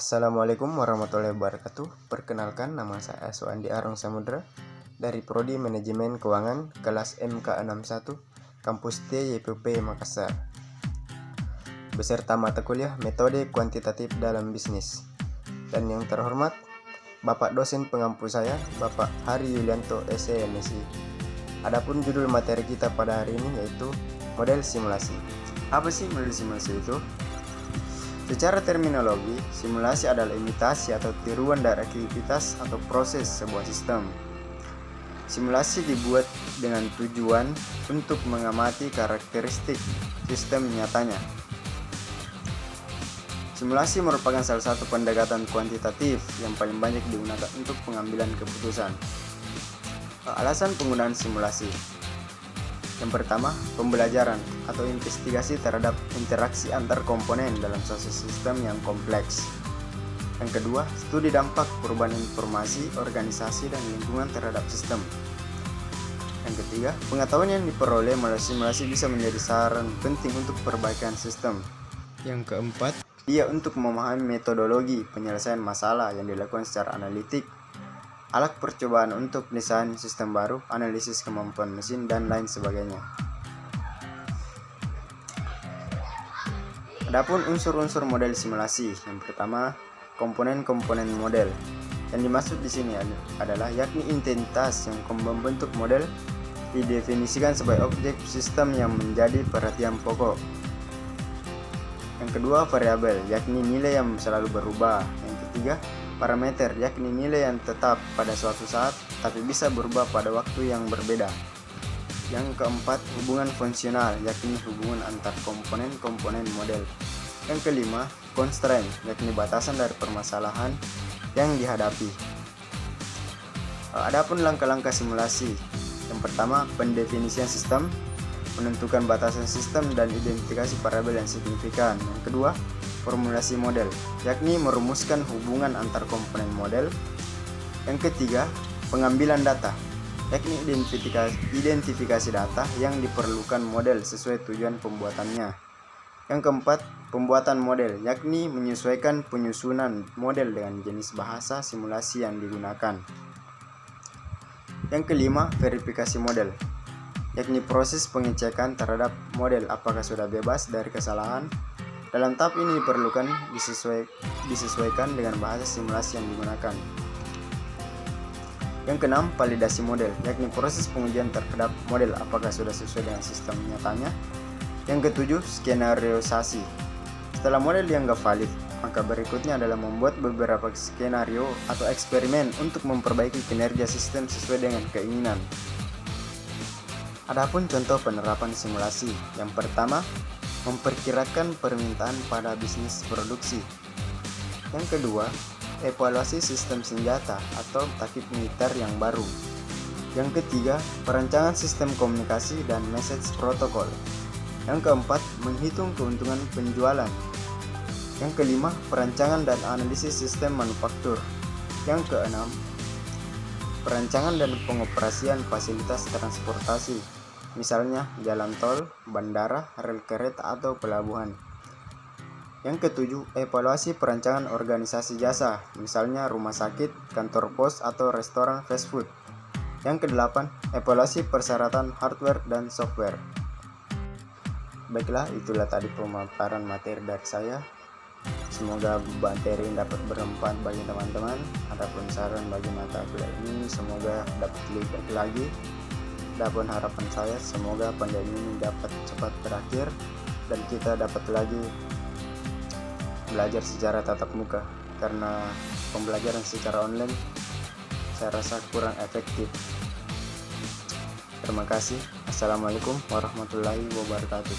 Assalamualaikum warahmatullahi wabarakatuh. Perkenalkan, nama saya Suandi Arong Samudra dari Prodi Manajemen Keuangan kelas MK61 Kampus T YPP Makassar. Beserta mata kuliah Metode Kuantitatif dalam Bisnis. Dan yang terhormat, Bapak dosen pengampu saya, Bapak Hari Yulianto SE MSI. Adapun judul materi kita pada hari ini yaitu model simulasi. Apa sih model simulasi itu? Secara terminologi, simulasi adalah imitasi atau tiruan dari aktivitas atau proses sebuah sistem. Simulasi dibuat dengan tujuan untuk mengamati karakteristik sistem nyatanya. Simulasi merupakan salah satu pendekatan kuantitatif yang paling banyak digunakan untuk pengambilan keputusan. Alasan penggunaan simulasi. Yang pertama, pembelajaran atau investigasi terhadap interaksi antar komponen dalam suatu sistem yang kompleks. Yang kedua, studi dampak perubahan informasi, organisasi, dan lingkungan terhadap sistem. Yang ketiga, pengetahuan yang diperoleh melalui simulasi bisa menjadi saran penting untuk perbaikan sistem. Yang keempat, dia untuk memahami metodologi penyelesaian masalah yang dilakukan secara analitik, alat percobaan untuk desain sistem baru, analisis kemampuan mesin, dan lain sebagainya. Adapun unsur-unsur model simulasi, yang pertama, komponen-komponen model. Yang dimaksud di sini adalah yakni entitas yang membentuk model didefinisikan sebagai objek sistem yang menjadi perhatian pokok. Yang kedua, variabel, yakni nilai yang selalu berubah. Yang ketiga, parameter, yakni nilai yang tetap pada suatu saat tapi bisa berubah pada waktu yang berbeda. Yang keempat, hubungan fungsional, yakni hubungan antar komponen-komponen model. Yang kelima, constraint, yakni batasan dari permasalahan yang dihadapi. Adapun langkah-langkah simulasi. Yang pertama, pendefinisian sistem, menentukan batasan sistem dan identifikasi variabel yang signifikan. Yang kedua, formulasi model, yakni merumuskan hubungan antar komponen model. Yang ketiga, pengambilan data, yakni identifikasi data yang diperlukan model sesuai tujuan pembuatannya. Yang keempat, pembuatan model, yakni menyesuaikan penyusunan model dengan jenis bahasa simulasi yang digunakan. Yang kelima, verifikasi model, yakni proses pengecekan terhadap model apakah sudah bebas dari kesalahan. Dalam tahap ini diperlukan disesuaikan dengan bahasa simulasi yang digunakan. Yang keenam, validasi model, yakni proses pengujian terhadap model apakah sudah sesuai dengan sistem nyatanya. Yang ketujuh, skenarioisasi. Setelah model dianggap valid, maka berikutnya adalah membuat beberapa skenario atau eksperimen untuk memperbaiki kinerja sistem sesuai dengan keinginan. Adapun contoh penerapan simulasi. Yang pertama, memperkirakan permintaan pada bisnis produksi. Yang kedua, evaluasi sistem senjata atau taktik militer yang baru. Yang ketiga, perancangan sistem komunikasi dan message protocol. Yang keempat, menghitung keuntungan penjualan. Yang kelima, perancangan dan analisis sistem manufaktur. Yang keenam, perancangan dan pengoperasian fasilitas transportasi, misalnya jalan tol, bandara, rel kereta, atau pelabuhan. Yang ketujuh, evaluasi perancangan organisasi jasa, misalnya rumah sakit, kantor pos, atau restoran fast food. Yang kedelapan, evaluasi persyaratan hardware dan software. Baiklah, itulah tadi pemaparan materi dari saya. Semoga materi ini dapat bermanfaat bagi teman-teman. Adapun saran bagi mata kuliah ini semoga dapat lebih baik lagi. Adapun harapan saya semoga pandemi ini dapat cepat berakhir dan kita dapat lagi belajar secara tatap muka, karena pembelajaran secara online saya rasa kurang efektif. Terima kasih. Assalamualaikum warahmatullahi wabarakatuh.